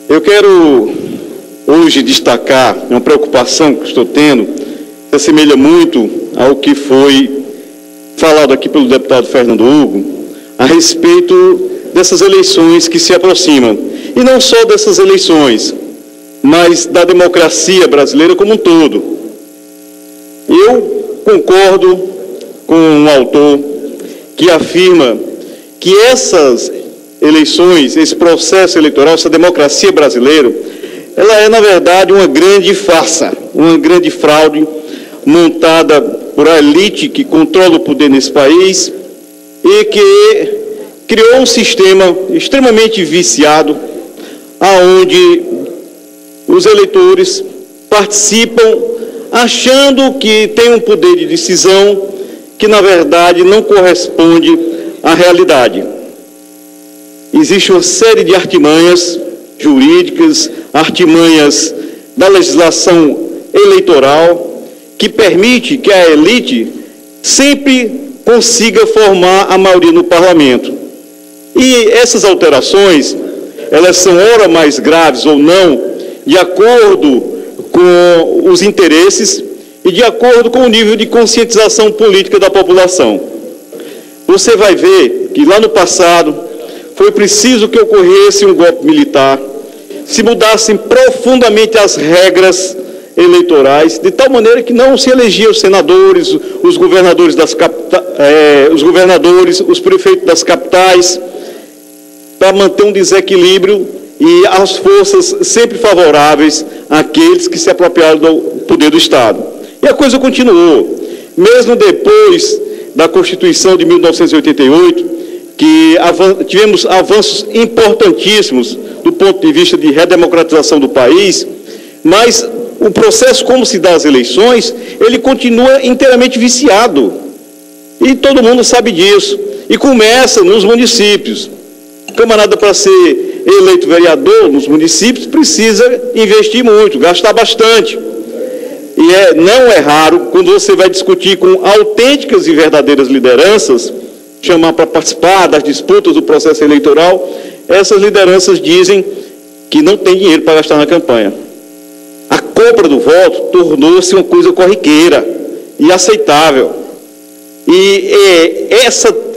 Eu quero hoje destacar uma preocupação que estou tendo, que assemelha muito ao que foi falado aqui pelo deputado Fernando Hugo, a respeito dessas eleições que se aproximam. E não só dessas eleições, mas da democracia brasileira como um todo. Eu concordo com o autor que afirma que essas eleições, esse processo eleitoral, essa democracia brasileira, ela é, na verdade, uma grande farsa, uma grande fraude montada por a elite que controla o poder nesse país e que criou um sistema extremamente viciado, aonde os eleitores participam achando que tem um poder de decisão que, na verdade, não corresponde à realidade. Existe uma série de artimanhas jurídicas, artimanhas da legislação eleitoral, que permite que a elite sempre consiga formar a maioria no parlamento. E essas alterações, elas são ora mais graves ou não, de acordo com os interesses e de acordo com o nível de conscientização política da população. Você vai ver que lá no passado foi preciso que ocorresse um golpe militar, se mudassem profundamente as regras eleitorais, de tal maneira que não se elegiam os senadores, os governadores os prefeitos das capitais, para manter um desequilíbrio e as forças sempre favoráveis àqueles que se apropriaram do poder do Estado. E a coisa continuou. Mesmo depois da Constituição de 1988, que tivemos avanços importantíssimos do ponto de vista de redemocratização do país, mas o processo como se dá as eleições, ele continua inteiramente viciado. E todo mundo sabe disso. E começa nos municípios. O camarada, para ser eleito vereador nos municípios, precisa investir muito, gastar bastante. E não é raro, quando você vai discutir com autênticas e verdadeiras lideranças, chamar para participar das disputas do processo eleitoral, essas lideranças dizem que não tem dinheiro para gastar na campanha. A compra do voto tornou-se uma coisa corriqueira e aceitável. E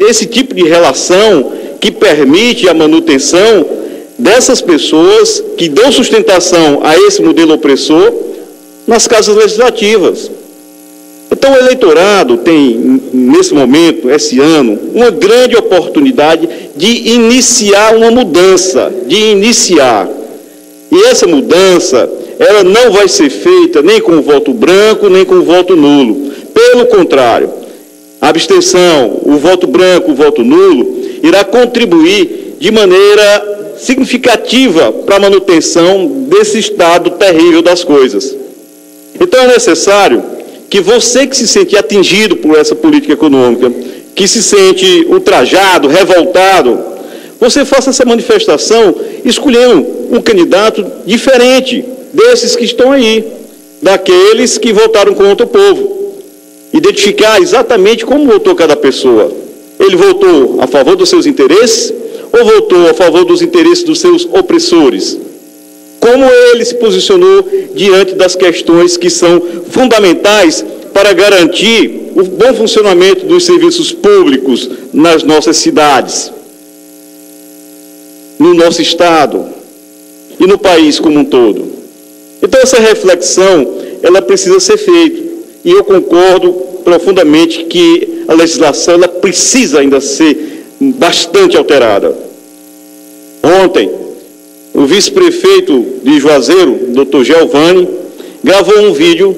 esse tipo de relação que permite a manutenção dessas pessoas que dão sustentação a esse modelo opressor nas casas legislativas. Então, o eleitorado tem, nesse momento, esse ano, uma grande oportunidade de iniciar uma mudança, E essa mudança, ela não vai ser feita nem com o voto branco, nem com o voto nulo. Pelo contrário, a abstenção, o voto branco, o voto nulo, irá contribuir de maneira significativa para a manutenção desse estado terrível das coisas. Então, é necessário que você que se sente atingido por essa política econômica, que se sente ultrajado, revoltado, você faça essa manifestação escolhendo um candidato diferente desses que estão aí, daqueles que votaram contra o povo. Identificar exatamente como votou cada pessoa. Ele votou a favor dos seus interesses ou votou a favor dos interesses dos seus opressores? Como ele se posicionou diante das questões que são fundamentais para garantir o bom funcionamento dos serviços públicos nas nossas cidades, no nosso Estado e no país como um todo. Então, essa reflexão, ela precisa ser feita. E eu concordo profundamente que a legislação, ela precisa ainda ser bastante alterada. Ontem, o vice-prefeito de Juazeiro, Dr. Giovanni, gravou um vídeo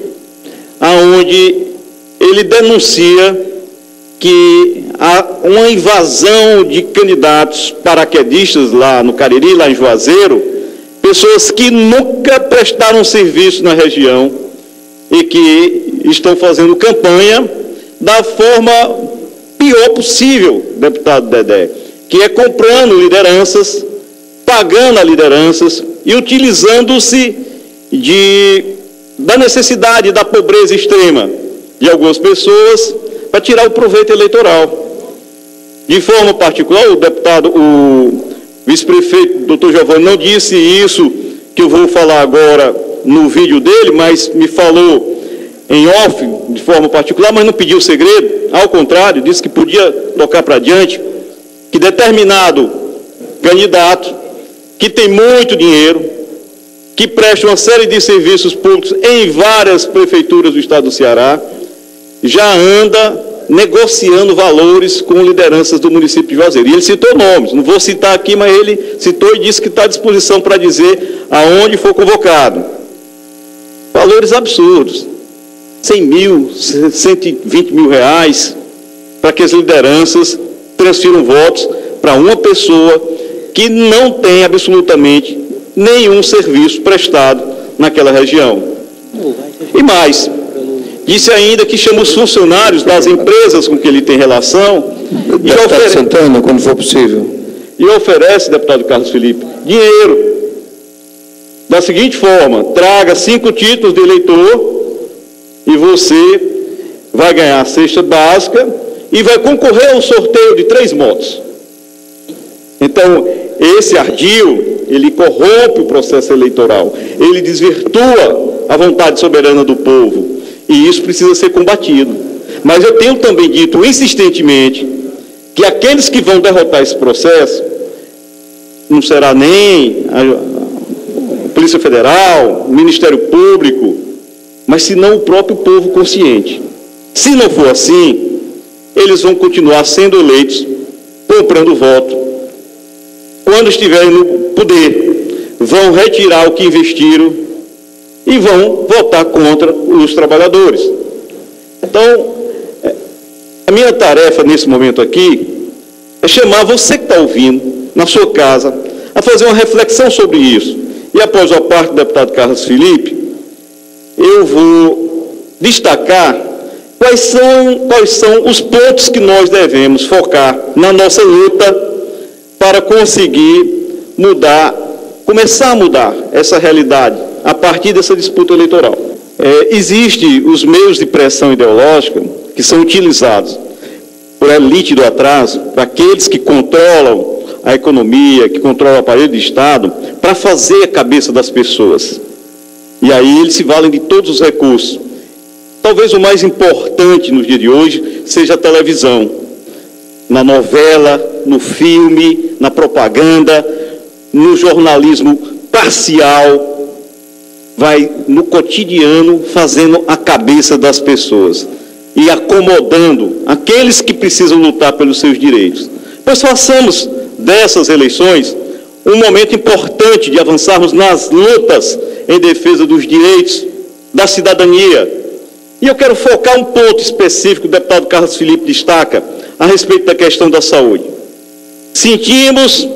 onde ele denuncia que há uma invasão de candidatos paraquedistas lá no Cariri, lá em Juazeiro, pessoas que nunca prestaram serviço na região e que estão fazendo campanha da forma pior possível, deputado Dedé, que é comprando lideranças, pagando a lideranças e utilizando-se da necessidade da pobreza extrema de algumas pessoas para tirar o proveito eleitoral. De forma particular, o vice-prefeito, Dr. Giovanni, não disse isso que eu vou falar agora no vídeo dele, mas me falou em off, de forma particular, mas não pediu segredo, ao contrário, disse que podia tocar para adiante, que determinado candidato, que tem muito dinheiro, que presta uma série de serviços públicos em várias prefeituras do estado do Ceará, já anda negociando valores com lideranças do município de Juazeiro. E ele citou nomes, não vou citar aqui, mas ele citou e disse que está à disposição para dizer aonde for convocado. Valores absurdos, 100 mil, 120 mil reais, para que as lideranças transfiram votos para uma pessoa que não tem absolutamente nenhum serviço prestado naquela região. E mais, disse ainda que chama os funcionários das empresas com que ele tem relação e oferece, Santana, quando for possível. E oferece, deputado Carlos Felipe, dinheiro. Da seguinte forma: traga 5 títulos de eleitor e você vai ganhar a cesta básica e vai concorrer ao sorteio de 3 motos. Então, esse ardil, ele corrompe o processo eleitoral, ele desvirtua a vontade soberana do povo, e isso precisa ser combatido. Mas eu tenho também dito insistentemente que aqueles que vão derrotar esse processo não será nem a Polícia Federal, o Ministério Público, mas senão o próprio povo consciente. Se não for assim, eles vão continuar sendo eleitos, comprando voto. Quando estiverem no poder, vão retirar o que investiram e vão votar contra os trabalhadores. Então, a minha tarefa nesse momento aqui é chamar você que está ouvindo, na sua casa, a fazer uma reflexão sobre isso. E após a parte do deputado Carlos Felipe, eu vou destacar quais são os pontos que nós devemos focar na nossa luta para conseguir começar a mudar essa realidade a partir dessa disputa eleitoral. Existem os meios de pressão ideológica que são utilizados por elite do atraso, para aqueles que controlam a economia, que controlam o aparelho de Estado, para fazer a cabeça das pessoas. E aí eles se valem de todos os recursos. Talvez o mais importante nos dias de hoje seja a televisão. Na novela, no filme, na propaganda, no jornalismo parcial, vai no cotidiano fazendo a cabeça das pessoas e acomodando aqueles que precisam lutar pelos seus direitos. Pois façamos dessas eleições um momento importante de avançarmos nas lutas em defesa dos direitos da cidadania. E eu quero focar um ponto específico que o deputado Carlos Felipe destaca a respeito da questão da saúde. Sentimos,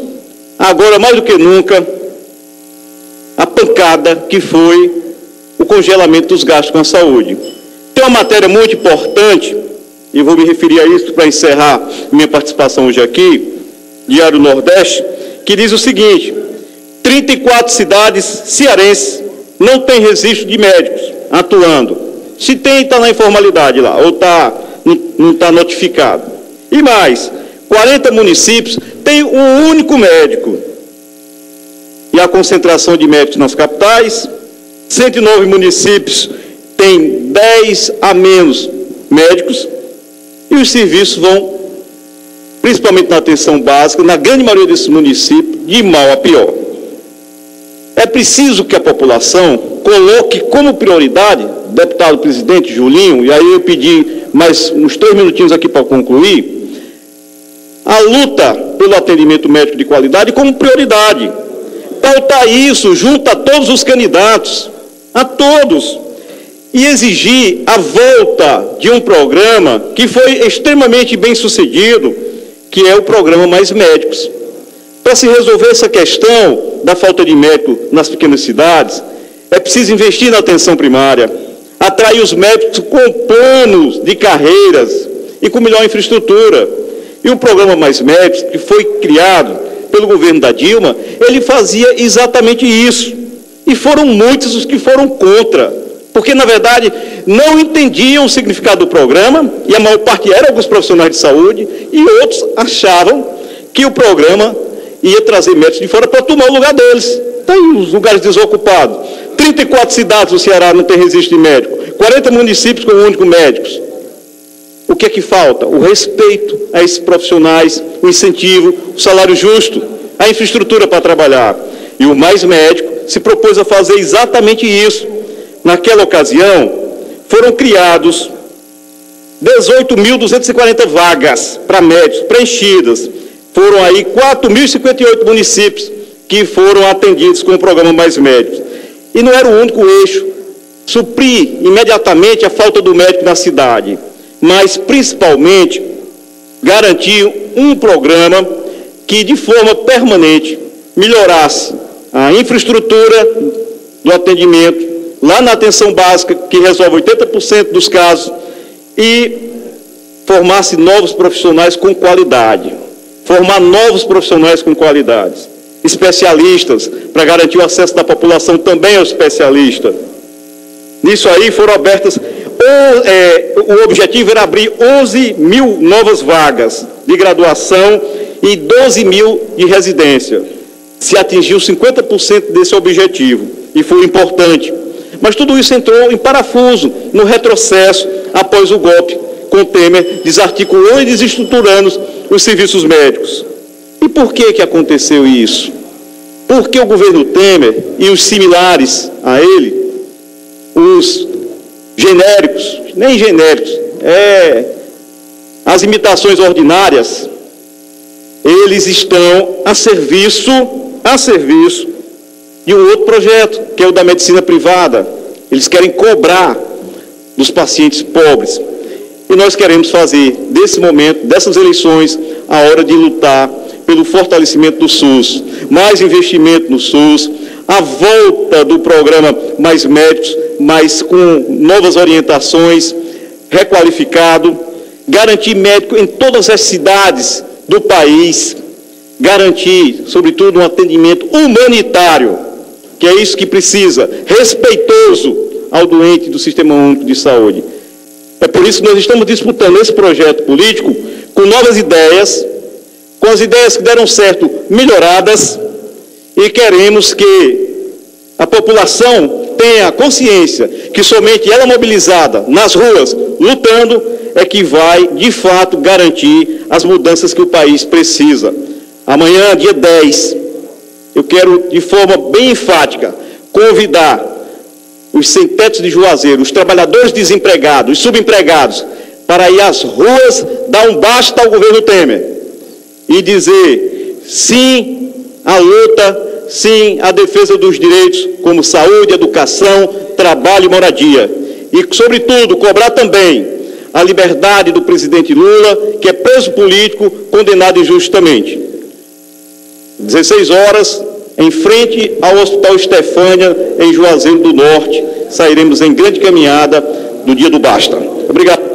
agora mais do que nunca, a pancada que foi o congelamento dos gastos com a saúde. Tem uma matéria muito importante, e vou me referir a isso para encerrar minha participação hoje aqui, Diário Nordeste, que diz o seguinte: 34 cidades cearenses não têm registro de médicos atuando. Se tem, está na informalidade lá, ou não está notificado. E mais, 40 municípios têm um único médico. E a concentração de médicos nas capitais, 109 municípios têm 10 a menos médicos, e os serviços vão, principalmente na atenção básica, na grande maioria desses municípios, de mal a pior. É preciso que a população coloque como prioridade, deputado presidente Julinho, e aí eu pedi mais uns 3 minutinhos aqui para concluir, a luta pelo atendimento médico de qualidade como prioridade. Pautar isso junto a todos os candidatos, a todos, e exigir a volta de um programa que foi extremamente bem sucedido, que é o programa Mais Médicos. Para se resolver essa questão da falta de médico nas pequenas cidades, é preciso investir na atenção primária, atrair os médicos com planos de carreiras e com melhor infraestrutura. E o programa Mais Médicos, que foi criado pelo governo da Dilma, ele fazia exatamente isso. E foram muitos os que foram contra, porque, na verdade, não entendiam o significado do programa, e a maior parte eram alguns profissionais de saúde, e outros achavam que o programa ia trazer médicos de fora para tomar o lugar deles. Está aí os lugares desocupados. 34 cidades do Ceará não tem registro de médico. 40 municípios com um único médico. O que é que falta? O respeito a esses profissionais, o incentivo, o salário justo, a infraestrutura para trabalhar. E o Mais Médico se propôs a fazer exatamente isso. Naquela ocasião, foram criados 18.240 vagas para médicos preenchidas. Foram aí 4.058 municípios que foram atendidos com o programa Mais Médicos. E não era o único eixo, suprir imediatamente a falta do médico na cidade, mas principalmente garantir um programa que de forma permanente melhorasse a infraestrutura do atendimento, lá na atenção básica, que resolve 80% dos casos, e formasse novos profissionais com qualidade. Formar novos profissionais com qualidades. Especialistas, para garantir o acesso da população também ao especialista. Nisso aí foram abertas, o objetivo era abrir 11 mil novas vagas de graduação e 12 mil de residência. Se atingiu 50% desse objetivo, e foi importante. Mas tudo isso entrou em parafuso, no retrocesso, após o golpe, com Temer desarticulando e desestruturando os serviços médicos. E por que aconteceu isso? Porque o governo Temer e os similares a ele, os genéricos, nem genéricos, as imitações ordinárias, eles estão a serviço de um outro projeto, que é o da medicina privada. Eles querem cobrar dos pacientes pobres. E nós queremos fazer desse momento, dessas eleições, a hora de lutar pelo fortalecimento do SUS, mais investimento no SUS, a volta do programa Mais Médicos, mas com novas orientações, requalificado, garantir médico em todas as cidades do país, garantir, sobretudo, um atendimento humanitário, que é isso que precisa, respeitoso ao doente do Sistema Único de Saúde. É por isso que nós estamos disputando esse projeto político com novas ideias, com as ideias que deram certo melhoradas, e queremos que a população tenha consciência que somente ela mobilizada nas ruas, lutando, é que vai, de fato, garantir as mudanças que o país precisa. Amanhã, dia 10, eu quero, de forma bem enfática, convidar os sem-tetos de Juazeiro, os trabalhadores desempregados, os subempregados, para ir às ruas, dar um basta ao governo Temer e dizer sim à luta, sim à defesa dos direitos como saúde, educação, trabalho e moradia. E, sobretudo, cobrar também a liberdade do presidente Lula, que é preso político, condenado injustamente. 16 horas, em frente ao Hospital Estefânia, em Juazeiro do Norte, sairemos em grande caminhada do dia do basta. Obrigado.